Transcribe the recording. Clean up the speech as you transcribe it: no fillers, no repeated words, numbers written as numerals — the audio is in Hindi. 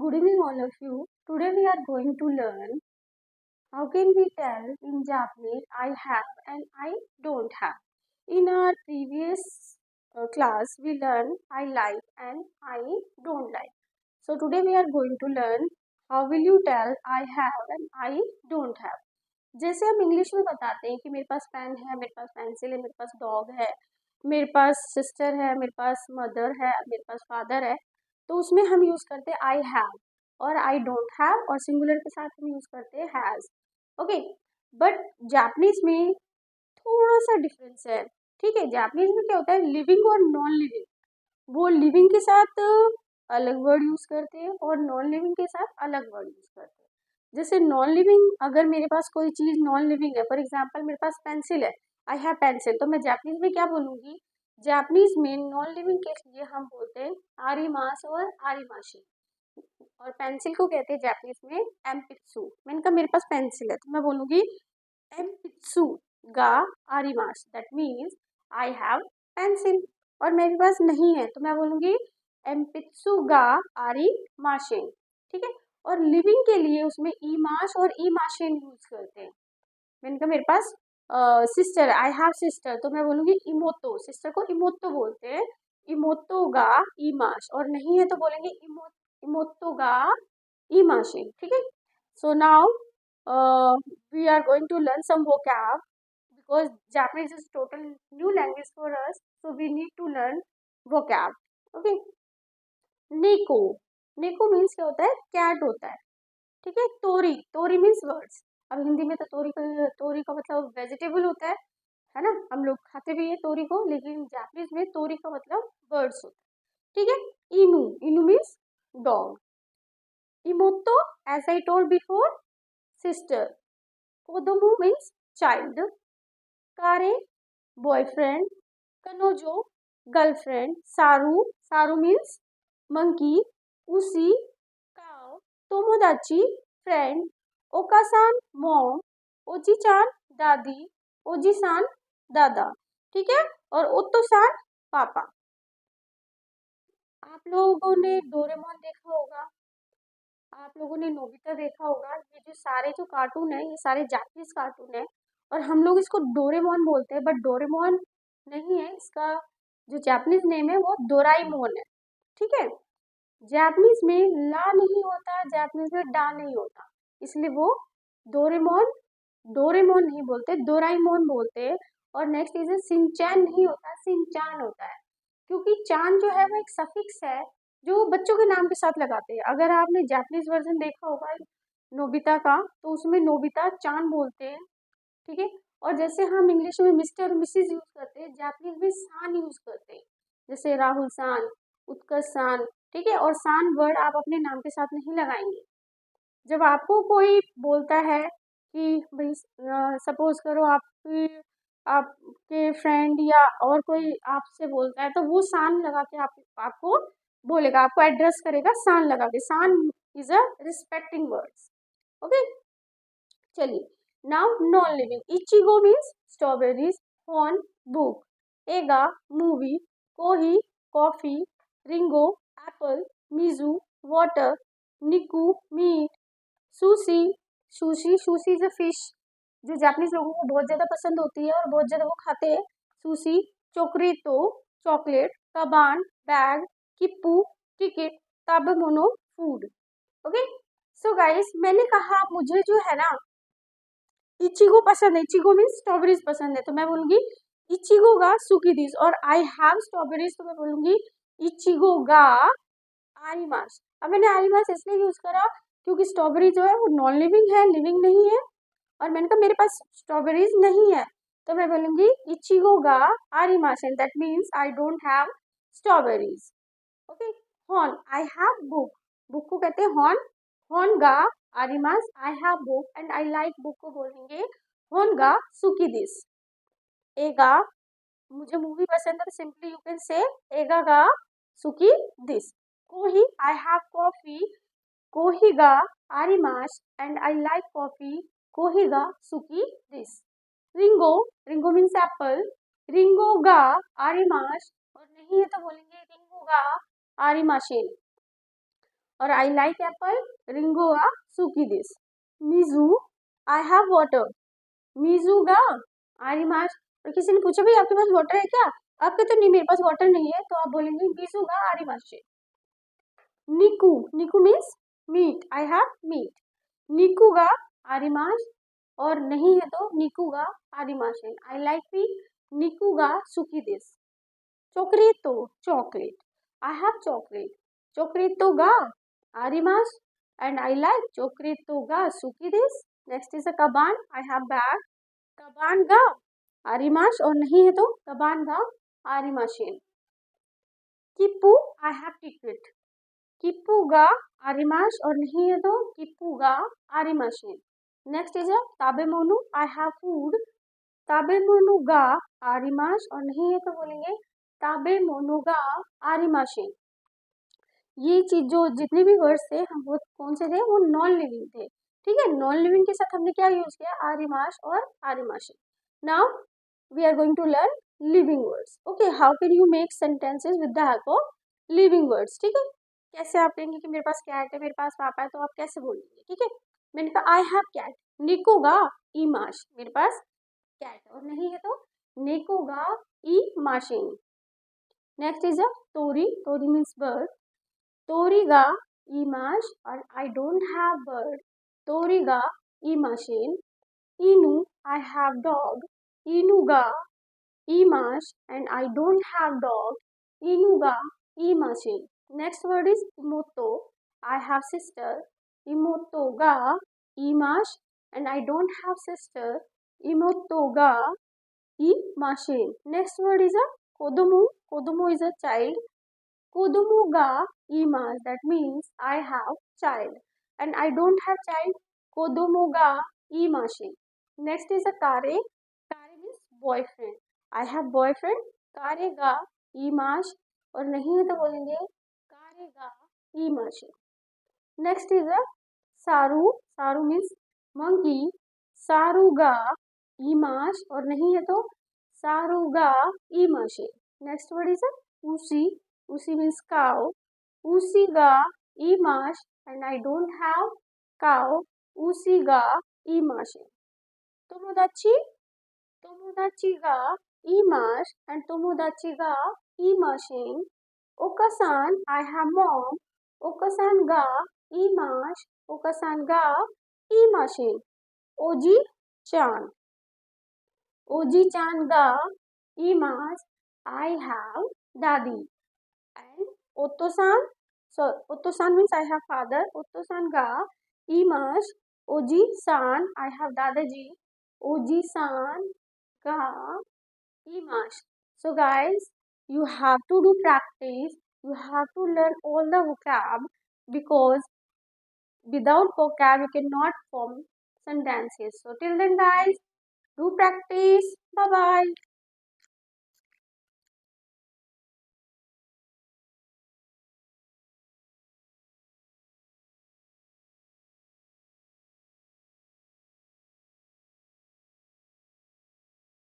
Good evening, all of you. Today we are going to learn how can we tell in Japanese I have and I don't have. In our previous class, we learned I like and I don't like. So today we are going to learn how will you tell I have and I don't have. जैसे हम इंग्लिश में बताते हैं कि मेरे पास पेन है, मेरे पास पेंसिल है, मेरे पास डॉग है, मेरे पास सिस्टर है, मेरे पास मदर है, मेरे पास फादर है, तो उसमें हम यूज़ करते हैं आई हैव और आई डोंट हैव, और सिंगुलर के साथ हम यूज़ करते हैं हैज़। ओके, बट जापनीज में थोड़ा सा डिफरेंस है। ठीक है, जापनीज में क्या होता है, लिविंग और नॉन लिविंग, वो लिविंग के साथ अलग वर्ड यूज़ करते हैं और नॉन लिविंग के साथ अलग वर्ड यूज़ करते हैं। जैसे नॉन लिविंग, अगर मेरे पास कोई चीज़ नॉन लिविंग है, फॉर एग्जांपल मेरे पास पेंसिल है, आई हैव पेंसिल, तो मैं जापनीज में क्या बोलूँगी, जापनीज में नॉन लिविंग के लिए हम बोलते हैं आरिमास और आरिमाशी, और पेंसिल को कहते हैं जापनीज में एम्पित्सु। मैंने कहा मेरे पास पेंसिल है, तो मैं बोलूँगी एम्पित्सु गा आरिमास, that means I have pencil. और मेरे पास नहीं है तो मैं बोलूँगी एम्पित्सु गा आरिमाशेन। ठीक है, और लिविंग के लिए उसमें ईमाश और ईमाशेन यूज करते हैं। मैंने कहा मेरे पास सिस्टर, आई हैव सिस्टर, तो मैं बोलूँगी इमोतो, सिस्टर को इमोतो बोलते हैं, इमोतो गा ईमाश, और नहीं है तो बोलेंगे इमोतो गा ईमाशेन। ठीक है, so now we are going to learn some vocab because Japanese is total new language for us, so we need to learn vocab. Okay, neko, neko means क्या होता है, कैट होता है। ठीक है, तोरी, तोरी मीन्स वर्ड्स। अब हिंदी में तो तोरी का मतलब वेजिटेबल होता है ना, हम लोग खाते भी है तोरी को, लेकिन जापानीज में तोरी का मतलब वर्ड्स होता है। ठीक है, इनु, इनु means dog, Emoto as I told before sister, kodomo means child, kare boyfriend, kanojo girlfriend, saru, saru means monkey, ushi cow, tomodachi friend, okasan mom, oji-chan दादी, ओजी-सान दादा। ठीक है, और ओत्तो-सान पापा। आप लोगों ने डोरेमोन देखा होगा, आप लोगों ने नोबिता देखा होगा, ये जो सारे जो कार्टून है ये सारे जापानीज कार्टून है, और हम लोग इसको डोरेमोन बोलते हैं, बट डोरेमोन नहीं है, इसका जो जापानीज नेम है वो डोराएमोन है। ठीक है, जापानीज में ला नहीं होता, जापानीज में डा नहीं होता, इसलिए वो डोरेमोन डोरेमोन नहीं बोलते, डोराएमोन बोलते हैं। और नेक्स्ट इज सिंचैन नहीं होता, सिंचान होता है, क्योंकि चान जो है वो एक सफिक्स है जो बच्चों के नाम के साथ लगाते हैं। अगर आपने जापानीज वर्जन देखा होगा नोबिता का, तो उसमें नोबिता चान बोलते हैं। ठीक है, और जैसे हम इंग्लिश में मिस्टर और मिसिज यूज करते हैं, जापानीज में सान यूज करते हैं, जैसे राहुल सान, उत्कर्ष सान। ठीक है, और सान वर्ड आप अपने नाम के साथ नहीं लगाएंगे। जब आपको कोई बोलता है कि भाई सपोज करो आपके फ्रेंड या और कोई आपसे बोलता है, तो वो सान लगा के आपको बोलेगा, आपको एड्रेस करेगा सान लगा के। सान is a respecting words. Okay, चलिए, नाउ नॉन लिविंग, इचिगो मीन्स स्ट्रॉबेरीज, हॉर्न बुक, एगा मूवी, कोही कॉफी, रिंगो एप्पल, मिजू वाटर, निकू meat, sushi, sushi is a fish जो जापानीज लोगों को बहुत ज़्यादा पसंद होती है और बहुत ज़्यादा वो खाते हैं। सुशी, चोकरीतो चॉकलेट, कबान बैग, किप्पू टिकट, ताबेमोनो फूड। ओके, सो गाइस, मैंने कहा मुझे जो है ना इचिगो पसंद है, इचिगो मीन्स स्ट्रॉबेरीज पसंद है, तो मैं बोलूँगी इचिगो गा सुकी दिस, और आई हैव स्ट्रॉबेरीज, तो मैं बोलूँगी इचिगो गा आरिमास। अब मैंने आरिमास इसलिए यूज करा क्योंकि स्ट्रॉबेरी जो है वो नॉन लिविंग है, लिविंग नहीं है, और मैंने कहा मेरे पास स्ट्रॉबेरीज नहीं है, तो मैं बोलूंगी इचिगो गा आरिमासेन, that means I don't have strawberries. Okay, हॉर्न, आई हैव बुक, बुक को कहते हैं हॉर्न, हॉर्न गा आरिमास, I have book and I like book को बोलेंगे हॉर्न गा सुकी दिस। एगा, मुझे मूवी पसंद है, तो सिंपली यू कैन से एगा गा सुकी दिस। कोही, आई हैव कॉफी, कोही गा आरिमास एंड आई लाइक कॉफी, कोही गा सुकी this. Ringo, Ringo means Apple, Ringo गा आरिमास, और नहीं है तो बोलेंगे रिंगो गा आरिमाशेन। और I like apple, Ringo ga suki desu. Mizu, I have water. Mizu ga arimasu. और किसी ने पूछा भाई आपके पास वाटर है क्या? आपके तो नहीं, मेरे पास वाटर नहीं है, तो आप बोलेंगे Meizu ga arimasu. Niku, Niku means meat. I have meat. Niku ga arimasu. और नहीं है तो निकू ga arimasen. I like meat. Niku ga suki desu. Chocolato, chocolate. I have chocolate. Chocolato ga arimasu. And I like chocolato ga suki desu. Next is a kaban. I have bag. Kaban ga arimasu. और नहीं है तो kaban ga arimasen. Kippu, I have ticket. Kippu ga arimasu. और नहीं है तो kippu ga arimasen. Next is a tabemonu. I have food. Tabemonu ga arimasu. और नहीं है तो बोलेंगे tabemonu ga arimasen. ये चीज जो जितने भी वर्ड्स थे हम वो कौन से थे, वो नॉन लिविंग थे. ठीक है, नॉन लिविंग के साथ हमने क्या यूज किया, आरिमाश और आरिमाशी. Now we are going to learn living words. Okay, how can you make sentences with the help of living words. ठीक है, कैसे आप कहेंगे कि मेरे पास कैट है, मेरे पास पापा है, तो आप कैसे बोलेंगे. ठीक है, मैंने कहा आई हैव कैट. निकोगा इमाश, मेरे पास कैट और नहीं है तो निकोगा इमाशिन. नेक्स्ट इज अ तोरी. तोरी means bird. Toriga imash, or I don't have bird. Toriga imashin. Inu, I have dog. Inuga imash, and I don't have dog. Inuga imashin. Next word is imoto. I have sister. Imoto ga imash, and I don't have sister. Imoto ga imashin. Next word is a kodomo. Kodomo is a child. Kodomo ga imas, that means I have child, and I don't have child. Kodomo ga imashin. Next is a kare. Kare means boyfriend. I have boyfriend. Kare ga imas, और नहीं है तो बोलेंगे kare ga imashin. Next is a saru. Saru means monkey. Saru ga imas, और नहीं है तो saru ga imashin. Next word is a usi. Usi means cow. Usi ga imash, and I don't have cow. Usi ga imashin. Tomodachi. Tomodachi ga imash, and tomodachi ga imashin. Okasan, I have mom. Okasan ga imash. Okasan ga imashin. Oji chan. Oji chan ga imash, I have daddy. And Otto-san, so Otto-san means I have father. Otto-san ga imash. Oji-san, I have dadaji. Oji-san ga imash. So guys, you have to do practice. You have to learn all the vocab, because without vocab you cannot form sentences. So till then guys, do practice. Bye bye.